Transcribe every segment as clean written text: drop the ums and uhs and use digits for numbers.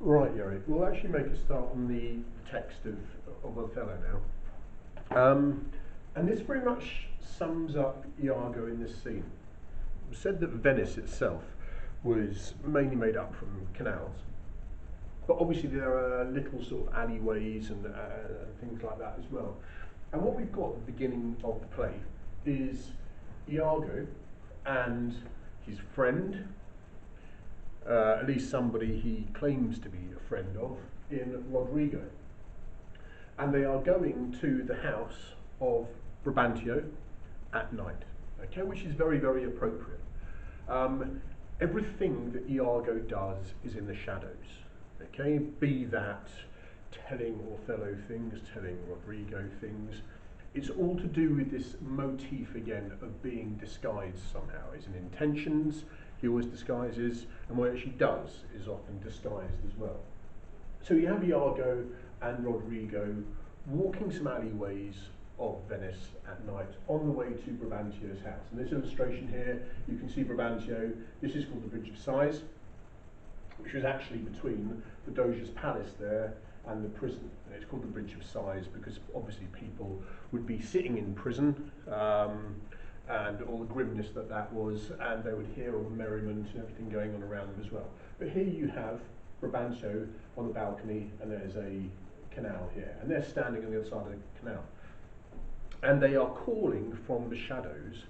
Right, Yuri. We'll actually make a start on the text of Othello now. And this very much sums up Iago in this scene. It was said that Venice itself was mainly made up from canals, but obviously there are little sort of alleyways and things like that as well. And what we've got at the beginning of the play is Iago and his friend, at least somebody he claims to be a friend of, in Rodrigo. And they are going to the house of Brabantio at night, okay, which is very, very appropriate. Everything that Iago does is in the shadows, okay, be that telling Othello things, telling Rodrigo things. It's all to do with this motif again of being disguised somehow. It's in intentions, he always disguises, and what he actually does is often disguised as well. So you have Iago and Rodrigo walking some alleyways of Venice at night on the way to Brabantio's house. In this illustration here, you can see Brabantio. This is called the Bridge of Sighs, which was actually between the Doge's palace there and the prison. And it's called the Bridge of Sighs because obviously people would be sitting in prison and all the grimness that was, and they would hear all the merriment and everything going on around them as well. But here you have Brabantio on the balcony, and there's a canal here, and they're standing on the other side of the canal. And they are calling from the shadows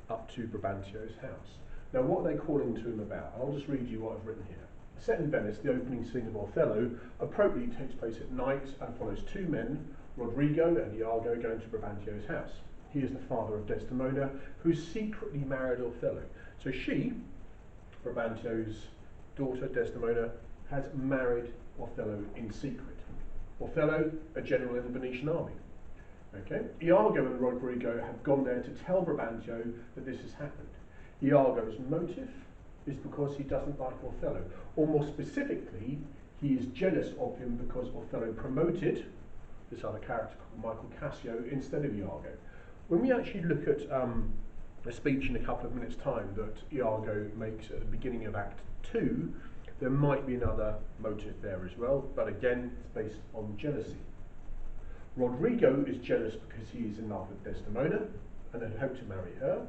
up to Brabantio's house. Now, what are they calling to him about? I'll just read you what I've written here. Set in Venice, the opening scene of Othello appropriately takes place at night and follows two men, Rodrigo and Iago, going to Brabantio's house. He is the father of Desdemona, who secretly married Othello. So she, Brabantio's daughter Desdemona, has married Othello in secret. Othello, a general in the Venetian army. Okay? Iago and Rodrigo have gone there to tell Brabantio that this has happened. Iago's motive is because he doesn't like Othello, or more specifically, he is jealous of him because Othello promoted this other character called Michael Cassio instead of Iago. When we actually look at a speech in a couple of minutes' time that Iago makes at the beginning of Act 2, there might be another motive there as well, but again, it's based on jealousy. Rodrigo is jealous because he is in love with Desdemona and had hoped to marry her.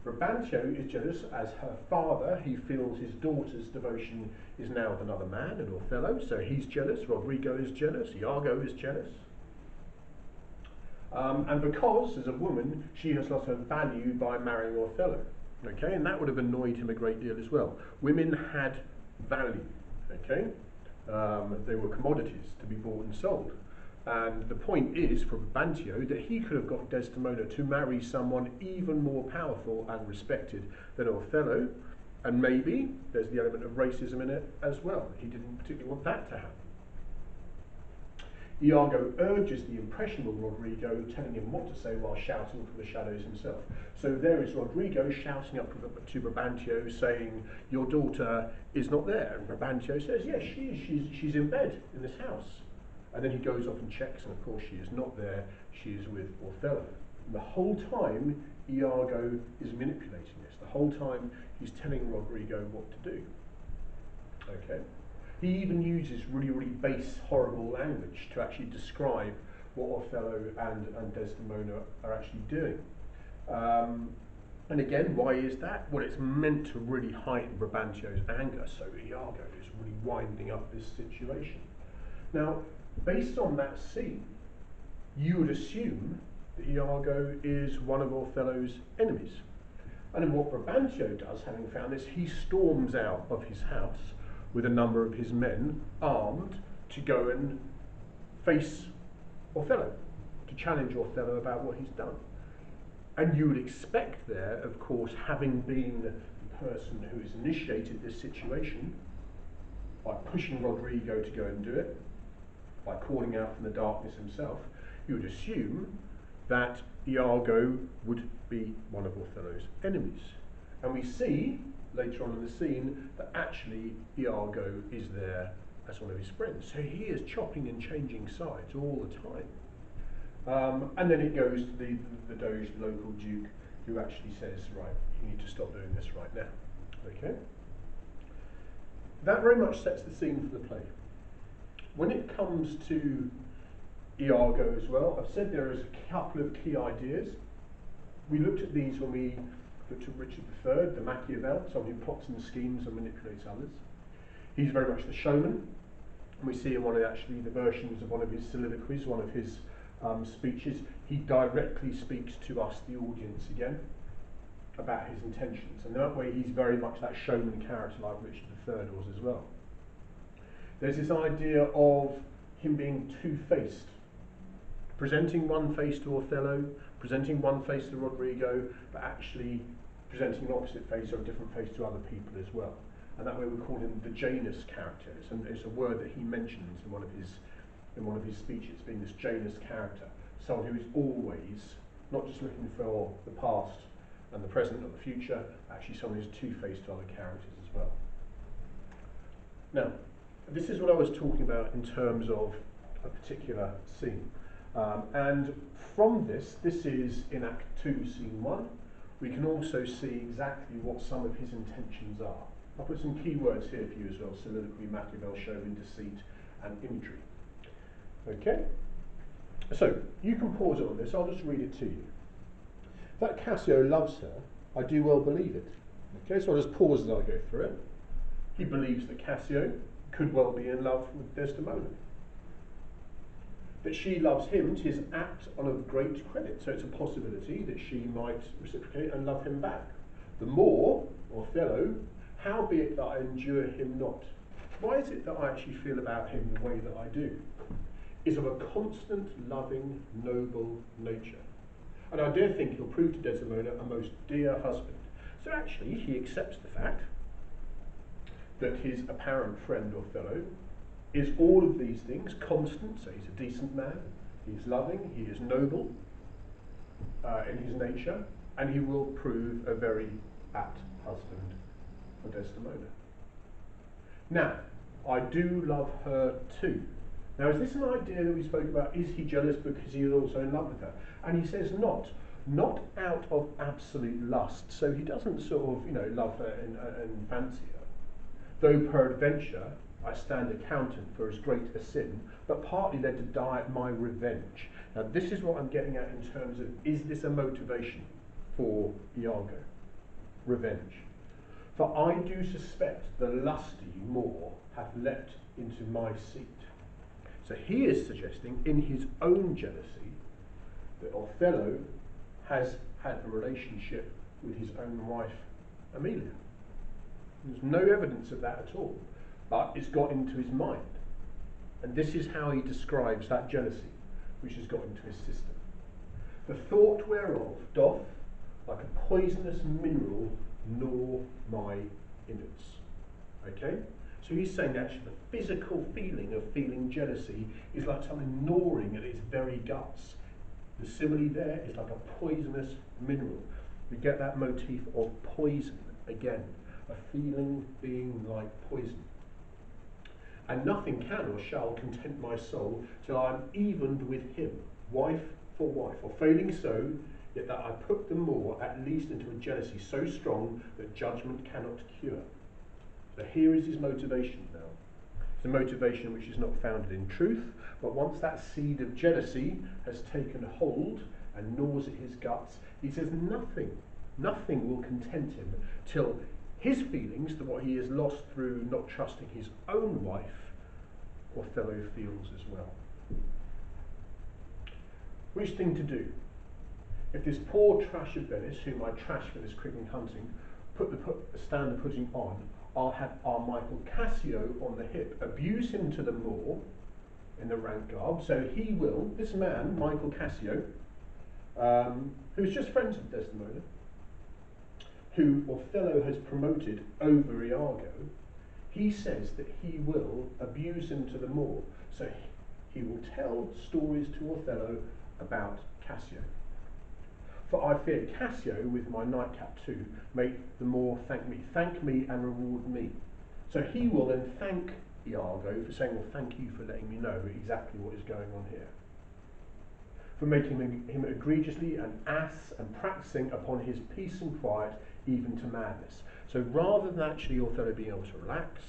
Brabantio is jealous as her father, he feels his daughter's devotion is now with another man, and Othello, so he's jealous. Rodrigo is jealous, Iago is jealous. And because, as a woman, she has lost her value by marrying Othello. Okay, and that would have annoyed him a great deal as well. Women had value, okay? They were commodities to be bought and sold. And the point is, for Brabantio, that he could have got Desdemona to marry someone even more powerful and respected than Othello, and maybe there's the element of racism in it as well. He didn't particularly want that to happen. Iago urges the impressionable Rodrigo, telling him what to say while shouting from the shadows himself. So there is Rodrigo shouting up to Brabantio, saying, "Your daughter is not there." And Brabantio says, "Yes, she is. She's in bed in this house." And then he goes off and checks, and of course she is not there. She is with Othello. And the whole time, Iago is manipulating this. The whole time, he's telling Rodrigo what to do. Okay. He even uses really, really base, horrible language to actually describe what Othello and Desdemona are actually doing. And again, why is that? Well, it's meant to really heighten Brabantio's anger, so Iago is really winding up this situation. Now, based on that scene, you would assume that Iago is one of Othello's enemies. And then what Brabantio does, having found this, he storms out of his house with a number of his men armed to go and face Othello, to challenge Othello about what he's done. And you would expect there, of course, having been the person who has initiated this situation, by pushing Rodrigo to go and do it, by calling out from the darkness himself, you would assume that Iago would be one of Othello's enemies. And we see later on in the scene that actually Iago is there as one of his friends. So he is chopping and changing sides all the time. And then it goes to the Doge, the local duke, who actually says, right, you need to stop doing this right now. Okay? That very much sets the scene for the play. when it comes to Iago as well, I've said there is a couple of key ideas. We looked at these when we looked at Richard III, the Machiavel, someone who plots and schemes and manipulates others. He's very much the showman, and we see in one of the versions of one of his soliloquies, one of his speeches, he directly speaks to us, the audience, again, about his intentions, and that way he's very much that showman character like Richard III was as well. There's this idea of him being two-faced, presenting one face to Othello, presenting one face to Rodrigo, but actually presenting an opposite face or a different face to other people as well. And that way we call him the Janus character. It's a word that he mentions in one of his speeches, being this Janus character, someone who is always not just looking for the past and the present or the future, actually someone who's two-faced to other characters as well. Now, this is what I was talking about in terms of a particular scene. And from this is in Act 2, Scene 1. We can also see exactly what some of his intentions are. I'll put some key words here for you as well: soliloquy, Machiavel, showman, deceit, and imagery. Okay? So, you can pause it on this, I'll just read it to you. That Cassio loves her, I do well believe it. Okay, so I'll just pause as I go through it. He believes that Cassio could well be in love with Desdemona. That she loves him, 'tis apt on of great credit, so it's a possibility that she might reciprocate and love him back. The more, Othello, how be it that I endure him not? Why is it that I actually feel about him the way that I do? Is of a constant, loving, noble nature. And I dare think he'll prove to Desdemona a most dear husband. So actually, he accepts the fact that his apparent friend Othello is all of these things, constant, so he's a decent man, he's loving, he is noble in his nature, and he will prove a very apt husband for Desdemona. Now, I do love her too. Now, is this an idea that we spoke about? Is he jealous because he is also in love with her? And he says not out of absolute lust. So he doesn't sort of, love her and fancy her. Though peradventure I stand accountant for as great a sin, but partly led to die at my revenge. Now, this is what I'm getting at in terms of, is this a motivation for Iago? Revenge. For I do suspect the lusty Moor hath leapt into my seat. So he is suggesting in his own jealousy that Othello has had a relationship with his own wife, Amelia. There's no evidence of that at all, but it's got into his mind. And this is how he describes that jealousy which has got into his system. The thought whereof doth, like a poisonous mineral, gnaw my innards. Okay? So he's saying actually the physical feeling of feeling jealousy is like something gnawing at its very guts. The simile there is like a poisonous mineral. We get that motif of poison again, a feeling being like poison. And nothing can or shall content my soul till I am evened with him, wife for wife, or failing so, yet that I put the more at least into a jealousy so strong that judgment cannot cure. So here is his motivation now. It's a motivation which is not founded in truth, but once that seed of jealousy has taken hold and gnaws at his guts, he says nothing will content him till his feelings, that what he has lost through not trusting his own wife, Othello feels as well. Which thing to do? If this poor trash of Venice, whom I trash for this cricket hunting, stand the putting on, I'll have our Michael Cassio on the hip, abuse him to the Moor in the rank garb, so he will, this man, Michael Cassio, who's just friends with Desdemona, who Othello has promoted over Iago, he says that he will abuse him to the Moor. So he will tell stories to Othello about Cassio. For I fear Cassio, with my nightcap too, make the Moor thank me and reward me. So he will then thank Iago for saying, well, thank you for letting me know exactly what is going on here. For making him egregiously an ass and practising upon his peace and quiet even to madness. So rather than actually Othello being able to relax,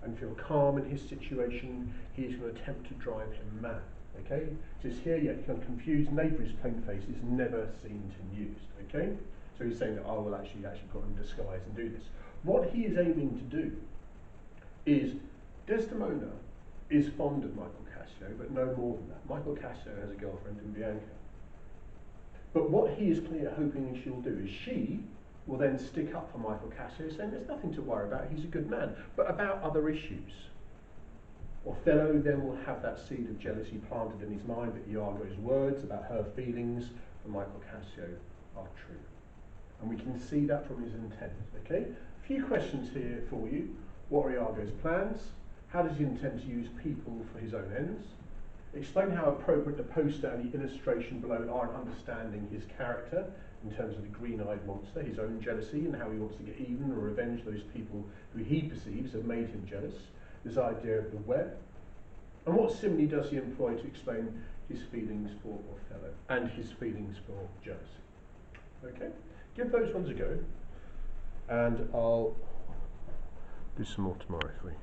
and feel calm in his situation, he is going to attempt to drive him mad. Okay, so it's here yet confused, neighbour is plain face, is never seen to used. Okay, so he's saying that I will actually put on disguise and do this. What he is aiming to do is, Desdemona is fond of Michael Cassio, but no more than that. Michael Cassio has a girlfriend in Bianca. But what he is clear hoping she'll do is she will then stick up for Michael Cassio, saying there's nothing to worry about, he's a good man, but about other issues. Othello then will have that seed of jealousy planted in his mind that Iago's words about her feelings for Michael Cassio are true. And we can see that from his intent. Okay? A few questions here for you. What are Iago's plans? How does he intend to use people for his own ends? Explain how appropriate the poster and the illustration below are in understanding his character in terms of the green-eyed monster, his own jealousy, and how he wants to get even or revenge those people who he perceives have made him jealous. This idea of the web. And what simile does he employ to explain his feelings for Othello and his feelings for jealousy? Okay, give those ones a go, and I'll do some more tomorrow for you.